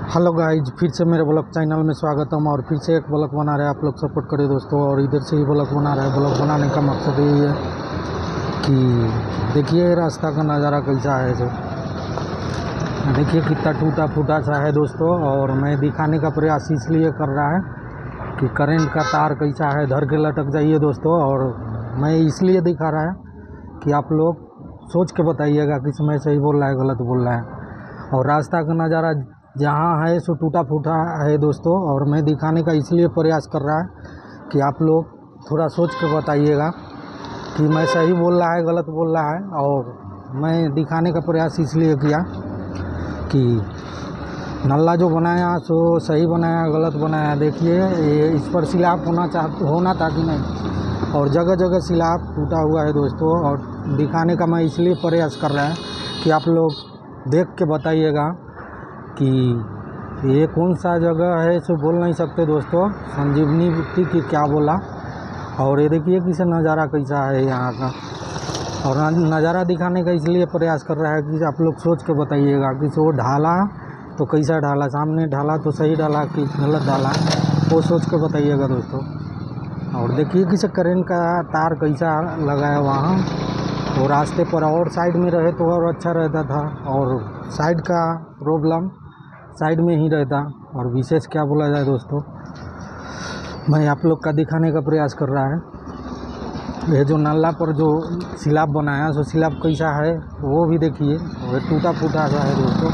Hello guys, फिर से मेरे ब्लॉग चैनल में स्वागतम। और फिर से एक ब्लॉग बना रहे हैं, आप लोग सपोर्ट करिए दोस्तों। और इधर से ही ब्लॉग बना रहे हैं। ब्लॉग बनाने का मकसद यही है कि देखिए रास्ता का नज़ारा कैसा है। जो देखिए कितना टूटा फूटा सा है दोस्तों। और मैं दिखाने का प्रयास इसलिए कर रहा है कि करंट का तार कैसा है, धर के लटक जाइए दोस्तों। और मैं इसलिए दिखा रहा है कि आप लोग सोच के बताइएगा कि मैं सही बोल रहा है गलत बोल रहा है। और रास्ता का नज़ारा जहाँ है सो टूटा फूटा है दोस्तों। और मैं दिखाने का इसलिए प्रयास कर रहा है कि आप लोग थोड़ा सोच के बताइएगा कि मैं सही बोल रहा है गलत बोल रहा है। और मैं दिखाने का प्रयास इसलिए किया कि नल्ला जो बनाया सो सही बनाया गलत बनाया। देखिए ये इस पर सिलाब होना था कि नहीं, और जगह जगह सिलाब टूटा हुआ है दोस्तों। और दिखाने का मैं इसलिए प्रयास कर रहा है कि आप लोग देख के बताइएगा कि ये कौन सा जगह है। सो बोल नहीं सकते दोस्तों, संजीवनी बुट्टी की क्या बोला। और ये देखिए किसे नज़ारा कैसा है यहाँ का। और नज़ारा दिखाने का इसलिए प्रयास कर रहा है कि आप लोग सोच के बताइएगा कि वो ढाला तो कैसा ढाला, सामने ढाला तो सही ढाला कि गलत ढाला, वो सोच के बताइएगा दोस्तों। और देखिए किसे करंट का तार कैसा लगा है वहाँ, वो रास्ते पर। और साइड में रहे तो और अच्छा रहता था। और साइड का प्रॉब्लम साइड में ही रहता। और विशेष क्या बोला जाए दोस्तों, मैं आप लोग का दिखाने का प्रयास कर रहा है। ये जो नाला पर जो सिलाब बनाया सो सिलाब कैसा है वो भी देखिए, वो टूटा फूटा सा है दोस्तों।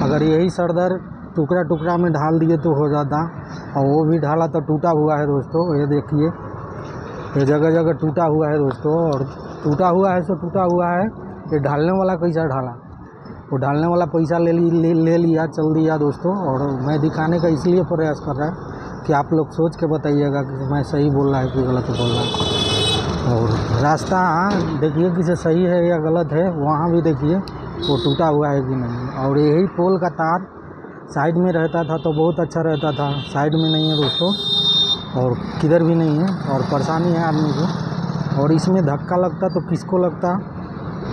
अगर यही सरदर टुकड़ा टुकड़ा में ढाल दिए तो हो जाता, और वो भी ढाला तो टूटा हुआ है दोस्तों। ये देखिए ये जगह जगह टूटा हुआ है दोस्तों। और टूटा हुआ है सो टूटा हुआ है। ये ढालने वाला कैसा ढाला, वो ढालने वाला पैसा ले लिया, चल दिया दोस्तों। और मैं दिखाने का इसलिए प्रयास कर रहा है कि आप लोग सोच के बताइएगा कि मैं सही बोल रहा है कि गलत बोल रहा है। और रास्ता देखिए किसे सही है या गलत है, वहाँ भी देखिए वो टूटा हुआ है कि नहीं। और यही पोल का तार साइड में रहता था तो बहुत अच्छा रहता था, साइड में नहीं है दोस्तों, और किधर भी नहीं है। और परेशानी है आदमी को। और इसमें धक्का लगता तो किसको लगता,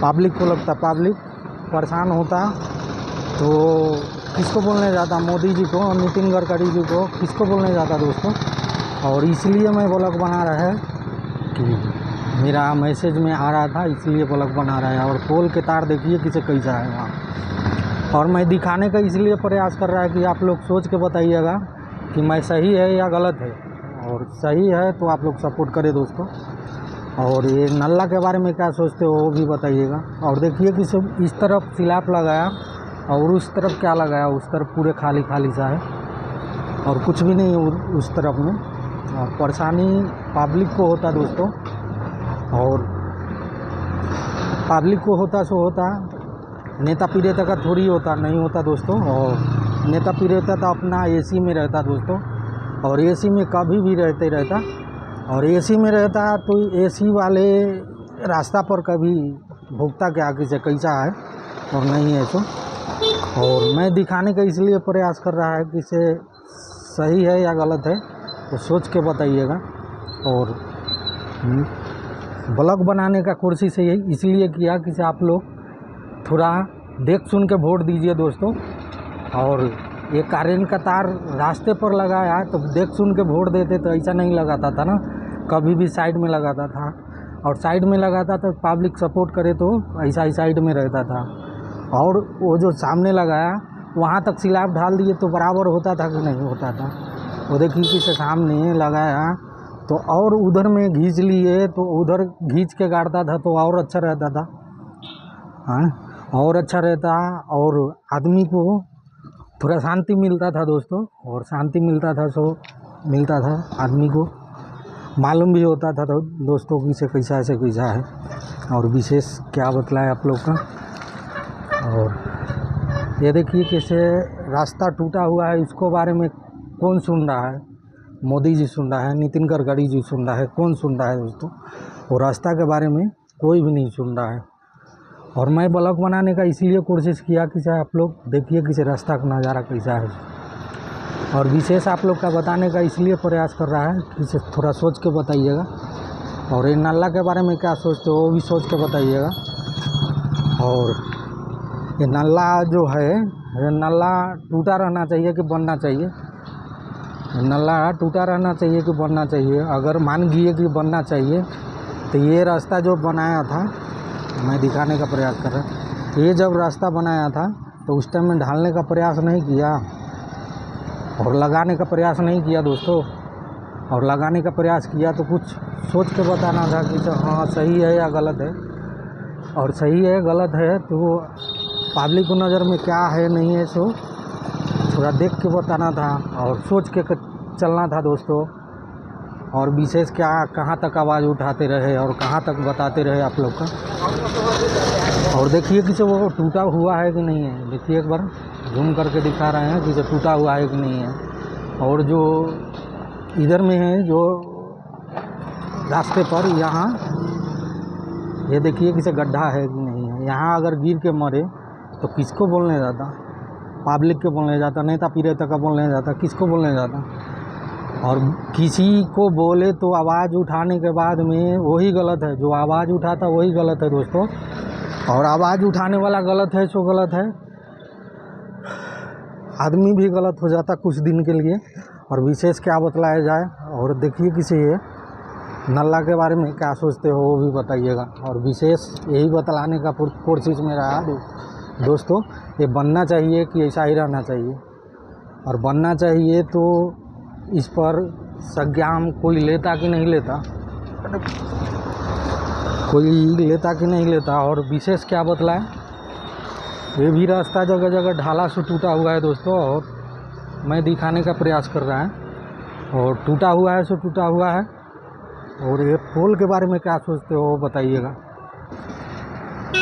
पब्लिक को लगता। पब्लिक परेशान होता तो किसको बोलने जाता, मोदी जी को, नितिन गडकरी जी को, किसको बोलने जाता दोस्तों। और इसलिए मैं ब्लॉग बना रहा है कि मेरा मैसेज में आ रहा था, इसलिए ब्लॉग बना रहा है। और पोल के तार देखिए किसे कैसा है वहाँ। और मैं दिखाने का इसलिए प्रयास कर रहा है कि आप लोग सोच के बताइएगा कि मैं सही है या गलत है। और सही है तो आप लोग सपोर्ट करें दोस्तों। और ये नल्ला के बारे में क्या सोचते हो वो भी बताइएगा। और देखिए कि सब इस तरफ सिलाप लगाया और उस तरफ क्या लगाया, उस तरफ पूरे खाली खाली सा है और कुछ भी नहीं उस तरफ में। और परेशानी पब्लिक को होता दोस्तों। और पब्लिक को होता सो होता, नेता पीड़िता का थोड़ी होता, नहीं होता दोस्तों। और नेता पीड़िता तो अपना एसी में रहता दोस्तों, और एसी में कभी भी रहता। और एसी में रहता तो एसी वाले रास्ता पर कभी भुगता क्या किसे कैसा है और नहीं है तो। और मैं दिखाने का इसलिए प्रयास कर रहा है कि इसे सही है या गलत है तो सोच के बताइएगा। और ब्लॉग बनाने का कोशिश यही इसलिए किया कि आप लोग थोड़ा देख सुन के वोट दीजिए दोस्तों। और ये करंट का तार रास्ते पर लगाया है तो देख सुन के वोट देते तो ऐसा नहीं लगाता था ना, कभी भी साइड में लगाता था। और साइड में लगाता तो पब्लिक सपोर्ट करे तो ऐसा ही साइड में रहता था। और वो जो सामने लगाया वहाँ तक सिलाब ढाल दिए तो बराबर होता था कि नहीं होता था। वो देखिए किसे सामने लगाया तो और उधर में खींच लिए तो उधर खींच के गाड़ता था तो और अच्छा रहता था। हाँ, और अच्छा रहता। और आदमी को थोड़ा शांति मिलता था दोस्तों। और शांति मिलता था सो मिलता था आदमी को, मालूम भी होता था तो दोस्तों कि से कैसा है। और विशेष क्या बतलाए आप लोग का। और ये देखिए कैसे रास्ता टूटा हुआ है, इसको बारे में कौन सुन रहा है, मोदी जी सुन रहा है, नितिन गडकरी जी सुन रहा है, कौन सुन रहा है दोस्तों। और रास्ता के बारे में कोई भी नहीं सुन रहा है। और मैं ब्लॉग बनाने का इसलिए कोशिश किया कि आप लोग देखिए कि रास्ता का नज़ारा कैसा है। और विशेष आप लोग का बताने का इसलिए प्रयास कर रहा है कि थोड़ा सोच के बताइएगा। और ये नाला के बारे में क्या सोचते हो वो भी सोच के बताइएगा। और ये नाला जो है ये नल्ला टूटा रहना चाहिए कि बनना चाहिए, नल्ला टूटा रहना चाहिए कि बनना चाहिए। अगर मान गए कि बनना चाहिए तो ये रास्ता जो बनाया था, मैं दिखाने का प्रयास कर रहा हूँ, ये जब रास्ता बनाया था तो उस टाइम में ढालने का प्रयास नहीं किया और लगाने का प्रयास नहीं किया दोस्तों। और लगाने का प्रयास किया तो कुछ सोच के बताना था कि हाँ सही है या गलत है, और सही है गलत है तो पब्लिक को नज़र में क्या है नहीं है सो थोड़ा देख के बताना था और सोच के चलना था दोस्तों। और विशेष क्या कहाँ तक आवाज़ उठाते रहे और कहाँ तक बताते रहे आप लोग का। और देखिए कि वो टूटा हुआ है कि नहीं है, देखिए एक बार जूम करके दिखा रहे हैं कि टूटा हुआ है कि नहीं है। और जो इधर में है जो रास्ते पर, यहाँ ये देखिए कि गड्ढा है कि नहीं है। यहाँ अगर गिर के मरे तो किसको बोलने जाता, पब्लिक के बोलने जाता, नेता पीड़िता का बोलने जाता, किसको बोलने जाता। और किसी को बोले तो आवाज़ उठाने के बाद में वही गलत है, जो आवाज़ उठाता वही गलत है दोस्तों। और आवाज़ उठाने वाला गलत है सो गलत है, आदमी भी गलत हो जाता कुछ दिन के लिए। और विशेष क्या बतलाया जाए। और देखिए किसी ये नल्ला के बारे में क्या सोचते हो वो भी बताइएगा। और विशेष यही बतलाने का कोशिश में रहा दोस्तों, ये बनना चाहिए कि ऐसा ही रहना चाहिए। और बनना चाहिए तो इस पर संज्ञान कोई लेता कि नहीं लेता, कोई लेता कि नहीं लेता। और विशेष क्या बतलाए, ये भी रास्ता जगह जगह ढाला से टूटा हुआ है दोस्तों, और मैं दिखाने का प्रयास कर रहा है। और टूटा हुआ है सो टूटा हुआ है। और ये पोल के बारे में क्या सोचते हो बताइएगा।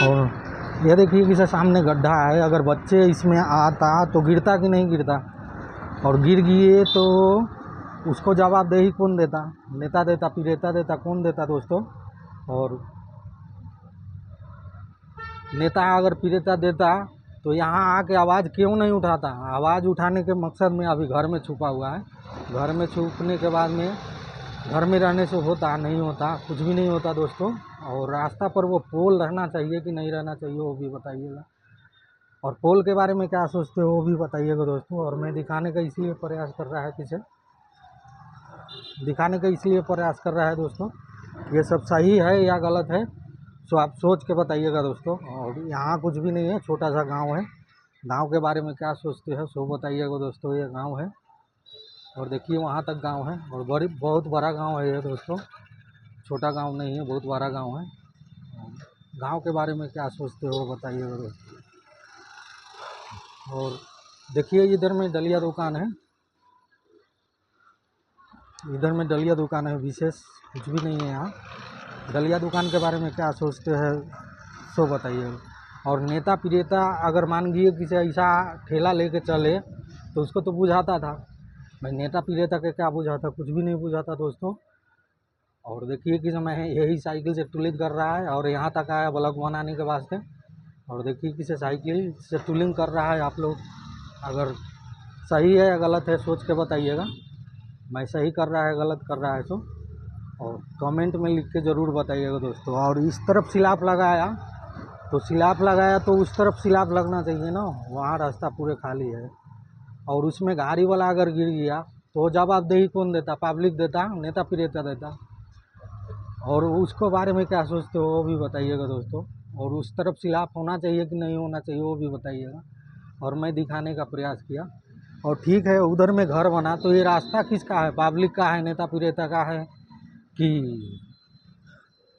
और ये देखिए कि सामने गड्ढा है, अगर बच्चे इसमें आता तो गिरता कि नहीं गिरता। और गिर गए तो उसको जवाबदेही कौन देता, नेता देता, पीड़िता देता, कौन देता दोस्तों। और नेता अगर पीड़िता देता तो यहाँ आके आवाज़ क्यों नहीं उठाता। आवाज़ उठाने के मकसद में अभी घर में छुपा हुआ है, घर में छुपने के बाद में घर में रहने से होता नहीं होता, कुछ भी नहीं होता दोस्तों। और रास्ता पर वो पोल रहना चाहिए कि नहीं रहना चाहिए वो भी बताइएगा। और पोल के बारे में क्या सोचते हो वो भी बताइएगा दोस्तों। और मैं दिखाने का इसलिए प्रयास कर रहा है, पीछे दिखाने का इसलिए प्रयास कर रहा है दोस्तों, ये सब सही है या गलत है सो आप सोच के बताइएगा दोस्तों। और यहाँ कुछ भी नहीं है, छोटा सा गांव है, गांव के बारे में क्या सोचते हैं सो बताइएगा दोस्तों। ये गांव है और देखिए वहाँ तक गांव है, और बहुत बड़ा गांव है ये दोस्तों, छोटा गांव नहीं है, बहुत बड़ा गांव है। गांव के बारे में क्या सोचते हो बताइएगा दोस्तों। और देखिए इधर में दलिया दुकान है, इधर में दलिया दुकान है, विशेष कुछ भी नहीं है यहाँ। दलिया दुकान के बारे में क्या सोचते हैं सो बताइए। और नेता पीड़िता अगर मान गए किसी ऐसा ठेला लेके चले तो उसको तो बुझाता था, भाई नेता पीड़िता के क्या बुझाता, कुछ भी नहीं बुझाता दोस्तों। और देखिए कि मैं यही साइकिल से टूलिंग कर रहा है और यहाँ तक आया ब्लॉग बनाने के वास्ते। और देखिए किसी साइकिल से टूलिंग कर रहा है, आप लोग अगर सही है या गलत है सोच के बताइएगा। मैं सही कर रहा है गलत कर रहा है तो और कमेंट में लिख के ज़रूर बताइएगा दोस्तों। और इस तरफ सिलाप लगाया तो सिलाप लगाया तो उस तरफ सिलाप लगना चाहिए ना, वहाँ रास्ता पूरे खाली है। और उसमें गाड़ी वाला अगर गिर गया तो जवाबदेही कौन देता, पब्लिक देता, नेता पीड़िता देता। और उसको बारे में क्या सोचते हो वो भी बताइएगा दोस्तों। और उस तरफ सिलाप होना चाहिए कि नहीं होना चाहिए वो भी बताइएगा। और मैं दिखाने का प्रयास किया। और ठीक है उधर में घर बना तो ये रास्ता किसका है, पब्लिक का है, नेता पीड़िता का है कि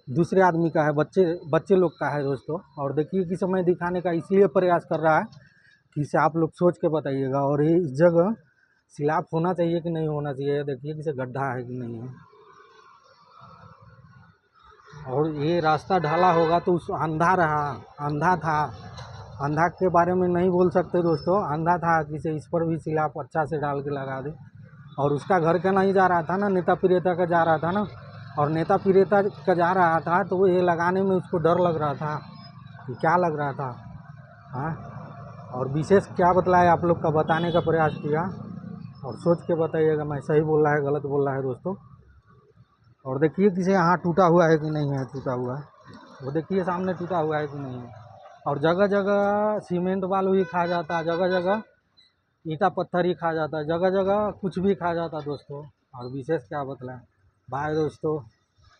दूसरे आदमी का है, बच्चे लोग का है दोस्तों। और देखिए कि समय दिखाने का इसलिए प्रयास कर रहा है कि इसे आप लोग सोच के बताइएगा। और ये इस जगह सिलाप होना चाहिए कि नहीं होना चाहिए, देखिए कि गड्ढा है कि नहीं है। और ये रास्ता ढाला होगा तो उस अंधा रहा, अंधा था, अंधा के बारे में नहीं बोल सकते दोस्तों, अंधा था किसी इस पर भी सिलाप अच्छा से डाल के लगा दे। और उसका घर का नहीं जा रहा था ना, नेता पीड़िता का जा रहा था ना। और नेता पीड़िता का जा रहा था तो वो ये लगाने में उसको डर लग रहा था कि क्या लग रहा था। हाँ, और विशेष क्या बतलाया आप लोग का बताने का प्रयास किया। और सोच के बताइएगा मैं सही बोल रहा है गलत बोल रहा है दोस्तों। और देखिए किसी यहाँ टूटा हुआ है कि नहीं है, टूटा हुआ है वो देखिए सामने टूटा हुआ है कि नहीं है। और जगह जगह सीमेंट बालू ही खा जाता है, जगह जगह ईंटा पत्थर ही खा जाता है, जगह जगह कुछ भी खा जाता है दोस्तों। और विशेष क्या बतलाएं भाई दोस्तों,